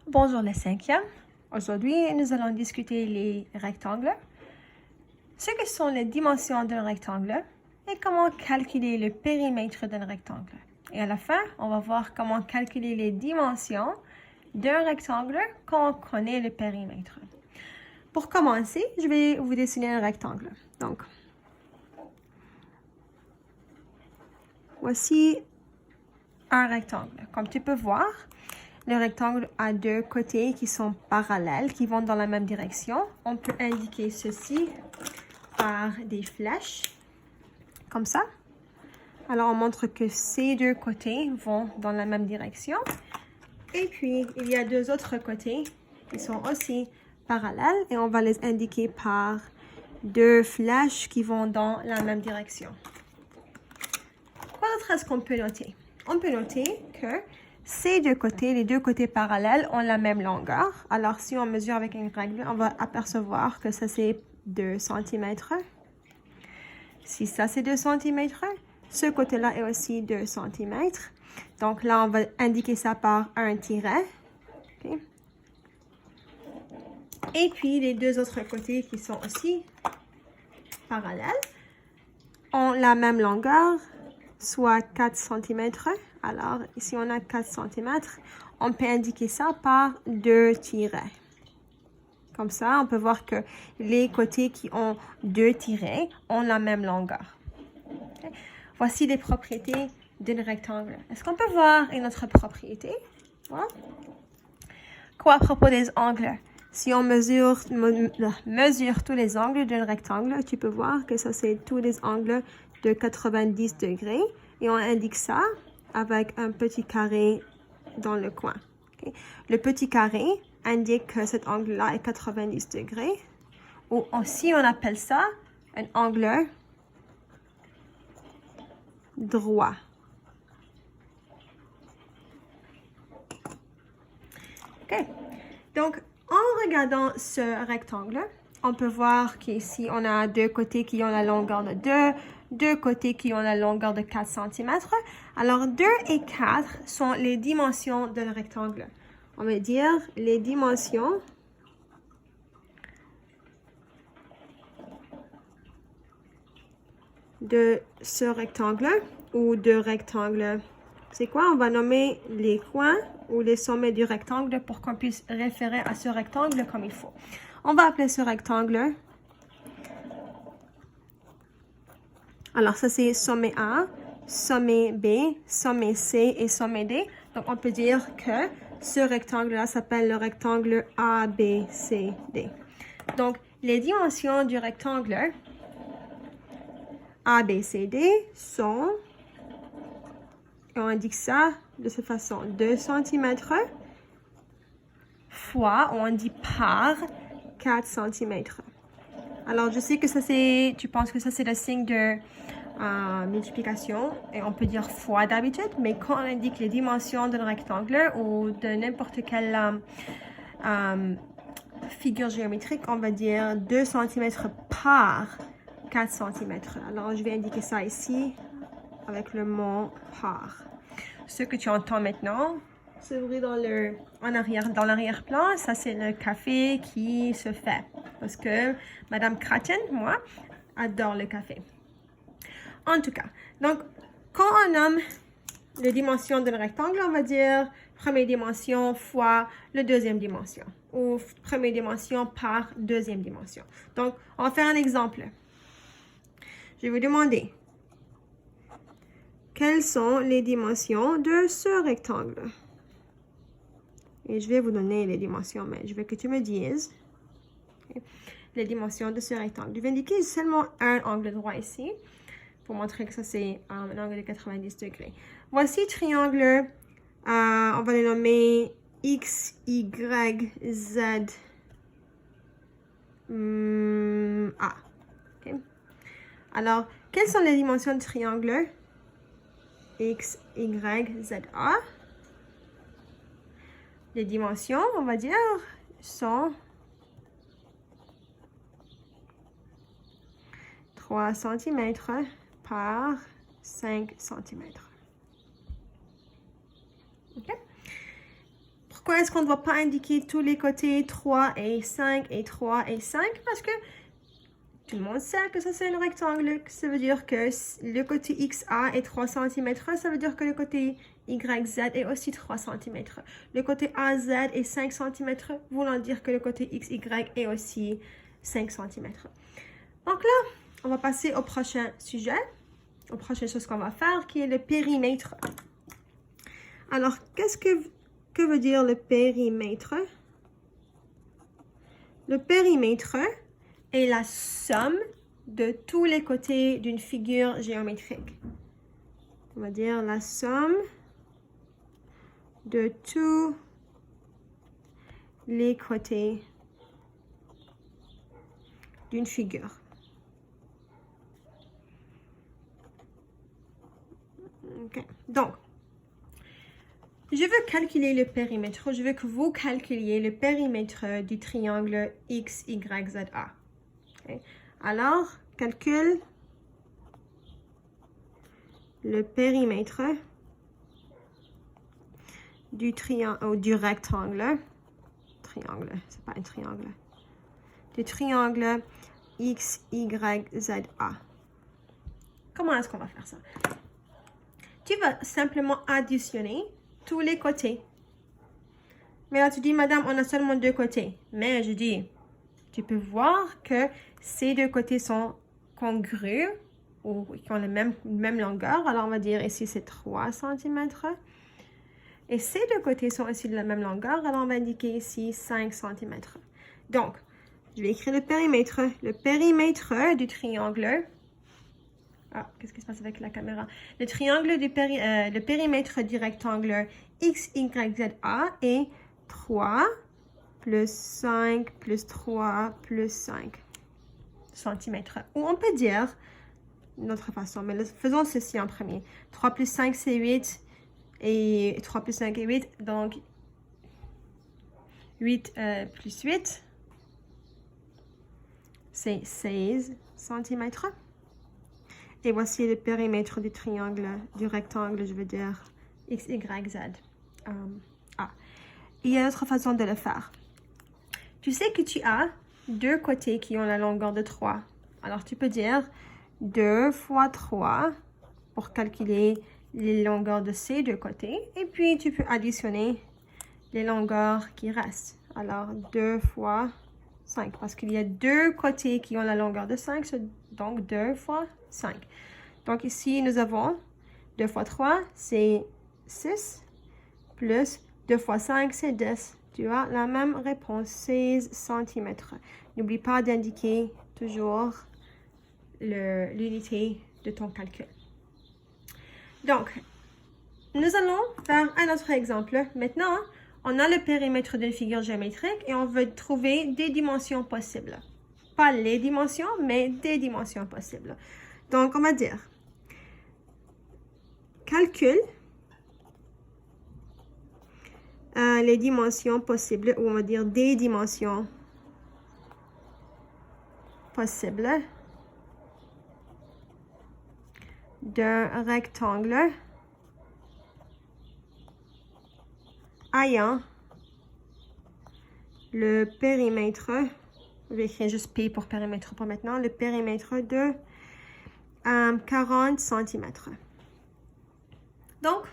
Bonjour les cinquièmes. Aujourd'hui, nous allons discuter les rectangles, ce que sont les dimensions d'un rectangle et comment calculer le périmètre d'un rectangle. Et à la fin, on va voir comment calculer les dimensions d'un rectangle quand on connaît le périmètre. Pour commencer, je vais vous dessiner un rectangle. Donc, voici un rectangle. Comme tu peux voir, le rectangle a deux côtés qui sont parallèles, qui vont dans la même direction. On peut indiquer ceci par des flèches, comme ça. Alors, on montre que ces deux côtés vont dans la même direction. Et puis, il y a deux autres côtés qui sont aussi parallèles et on va les indiquer par deux flèches qui vont dans la même direction. Quoi d'autre est-ce qu'on peut noter? On peut noter que ces deux côtés, les deux côtés parallèles, ont la même longueur. Alors, si on mesure avec une règle, on va apercevoir que ça, c'est 2 cm. Si ça, c'est 2 cm, ce côté-là est aussi 2 cm. Donc là, on va indiquer ça par un tiret. Okay. Et puis, les deux autres côtés qui sont aussi parallèles ont la même longueur, soit 4 cm. Alors, ici, on a 4 cm. On peut indiquer ça par deux tirets. Comme ça, on peut voir que les côtés qui ont deux tirets ont la même longueur. Okay. Voici les propriétés d'un rectangle. Est-ce qu'on peut voir une autre propriété? Voilà. Quoi à propos des angles? Si on mesure tous les angles d'un rectangle, tu peux voir que ça, c'est tous les angles de 90 degrés. Et on indique ça avec un petit carré dans le coin. Okay. Le petit carré indique que cet angle-là est 90 degrés. Ou aussi, on appelle ça un angle droit. OK. Donc, en regardant ce rectangle, on peut voir qu'ici, on a deux côtés qui ont la longueur de 2, deux côtés qui ont la longueur de 4 cm. Alors, 2 et 4 sont les dimensions d'un rectangle. On va dire les dimensions de ce rectangle ou de rectangle. C'est quoi? On va nommer les coins ou les sommets du rectangle pour qu'on puisse référer à ce rectangle comme il faut. On va appeler ce rectangle. Alors, ça, c'est sommet A, sommet B, sommet C et sommet D. Donc, on peut dire que ce rectangle-là s'appelle le rectangle ABCD. Donc, les dimensions du rectangle ABCD sont, et on indique ça de cette façon, 2 cm fois, on dit par 4 cm. Alors, je sais que ça, c'est, tu penses que ça, c'est le signe de multiplication, et on peut dire fois d'habitude, mais quand on indique les dimensions d'un rectangle ou de n'importe quelle figure géométrique, on va dire 2 cm par 4 cm. Alors, je vais indiquer ça ici avec le mot par. Ce que tu entends maintenant, ce bruit dans l'arrière-plan, ça c'est le café qui se fait. Parce que Madame Kratten, moi, adore le café. En tout cas, donc, quand on nomme les dimensions d'un rectangle, on va dire première dimension fois la deuxième dimension. Ou première dimension par deuxième dimension. Donc, on va faire un exemple. Je vais vous demander quelles sont les dimensions de ce rectangle. Et je vais vous donner les dimensions, mais je veux que tu me dises les dimensions de ce rectangle. Je vais indiquer seulement un angle droit ici, pour montrer que ça c'est un angle de 90 degrés. Voici triangle, on va le nommer X, Y, Z, A. Okay. Alors, quelles sont les dimensions du triangle X, Y, Z, A? Les dimensions, on va dire, sont 3 cm par 5 cm. Okay. Pourquoi est-ce qu'on ne doit pas indiquer tous les côtés 3 et 5 et 3 et 5? Parce que tout le monde sait que ça c'est un rectangle. Ça veut dire que le côté XA est 3 cm. Ça veut dire que le côté YZ est aussi 3 cm. Le côté AZ est 5 cm, voulant dire que le côté XY est aussi 5 cm. Donc là, on va passer au prochain sujet, aux prochaines choses qu'on va faire, qui est le périmètre. Alors, que veut dire le périmètre? Le périmètre est la somme de tous les côtés d'une figure géométrique. On va dire la somme de tous les côtés d'une figure. Okay. Donc, je veux calculer le périmètre. Je veux que vous calculiez le périmètre du triangle XYZA. Okay. Alors, calcule le périmètre du rectangle. Triangle, c'est pas un triangle. Du triangle XYZA. Comment est-ce qu'on va faire ça? Tu vas simplement additionner tous les côtés. Mais là, tu dis, madame, on a seulement 2 côtés. Mais je dis, tu peux voir que ces 2 côtés sont congrus ou qui ont la même longueur. Alors, on va dire ici, c'est 3 cm. Et ces 2 côtés sont aussi de la même longueur. Alors, on va indiquer ici 5 cm. Donc, je vais écrire le périmètre. Le périmètre du triangle. Ah, qu'est-ce qui se passe avec la caméra? Le triangle le périmètre du rectangle XYZA est 3 plus 5 plus 3 plus 5 cm. Ou on peut dire d'une autre façon, mais faisons ceci en premier. 3 plus 5, c'est 8. Et 3 plus 5 est 8. Donc, 8 plus 8, c'est 16 cm. Et voici le périmètre du triangle, du rectangle, je veux dire, XYZ. Il y a une autre façon de le faire. Tu sais que tu as 2 côtés qui ont la longueur de 3. Alors, tu peux dire 2 fois 3 pour calculer les longueurs de ces 2 côtés. Et puis, tu peux additionner les longueurs qui restent. Alors, 2 fois 5. Parce qu'il y a 2 côtés qui ont la longueur de 5. Donc, 2 fois 5. Donc, ici, nous avons 2 fois 3, c'est 6. Plus 2 fois 5, c'est 10. Tu as la même réponse, 16 cm. N'oublie pas d'indiquer toujours l'unité de ton calcul. Donc, nous allons faire un autre exemple. Maintenant, on a le périmètre d'une figure géométrique et on veut trouver des dimensions possibles. Pas les dimensions, mais des dimensions possibles. Donc, on va dire, calcule les dimensions possibles, ou on va dire des dimensions possibles d'un rectangle ayant le périmètre, je vais écrire juste P pour périmètre pour maintenant, le périmètre de 40 cm. Donc,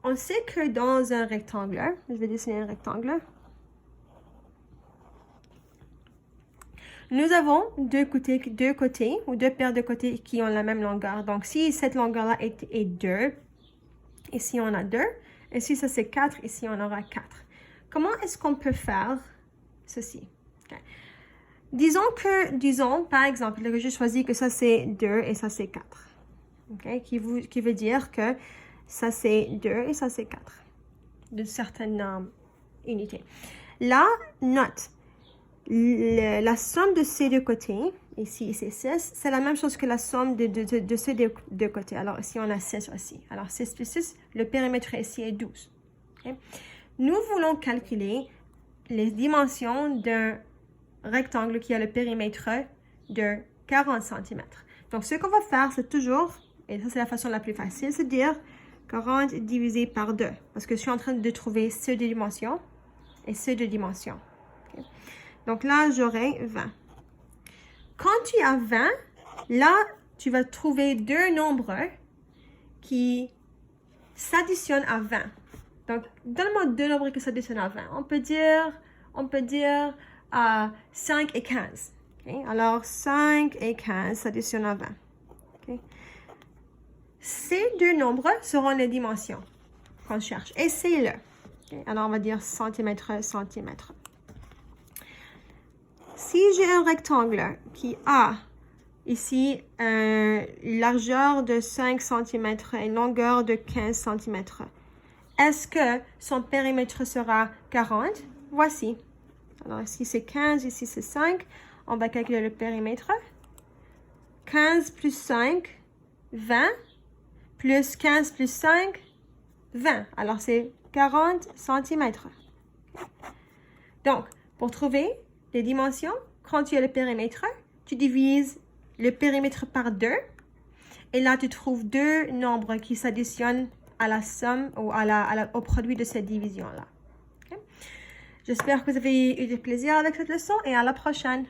on sait que dans un rectangle, je vais dessiner un rectangle, nous avons deux côtés ou 2 paires de côtés qui ont la même longueur. Donc, si cette longueur-là est 2, ici on a 2, et si ça c'est 4, ici on aura 4. Comment est-ce qu'on peut faire ceci? Okay. Disons par exemple, que je choisis que ça c'est 2 et ça c'est 4. Okay? Qui veut dire que ça c'est 2 et ça c'est 4. De certaines unités. Là, note, la somme de ces 2 côtés, ici c'est 6, c'est la même chose que la somme de ces 2 côtés. Alors ici on a 6 aussi. Alors 6 plus 6, le périmètre ici est 12. Okay? Nous voulons calculer les dimensions d'un rectangle qui a le périmètre de 40 cm. Donc ce qu'on va faire, c'est toujours, et ça c'est la façon la plus facile, c'est dire 40 divisé par 2. Parce que je suis en train de trouver ceux de dimension et ceux de dimension. Okay. Donc là, j'aurai 20. Quand tu as 20, là, tu vas trouver deux nombres qui s'additionnent à 20. Donc, donne-moi deux nombres qui s'additionnent à 20. On peut dire 5 et 15. Okay? Alors, 5 et 15 s'additionnent à 20. Okay? Ces deux nombres seront les dimensions qu'on cherche. Essayez-le. Okay? Alors, on va dire centimètre, centimètre. Si j'ai un rectangle qui a ici une largeur de 5 cm et une longueur de 15 cm, est-ce que son périmètre sera 40? Voici. Alors ici c'est 15, ici c'est 5. On va calculer le périmètre. 15 plus 5, 20. Plus 15 plus 5, 20. Alors c'est 40 cm. Donc, pour trouver les dimensions, quand tu as le périmètre, tu divises le périmètre par 2. Et là, tu trouves deux nombres qui s'additionnent à la somme ou au produit de cette division-là. Okay? J'espère que vous avez eu du plaisir avec cette leçon et à la prochaine.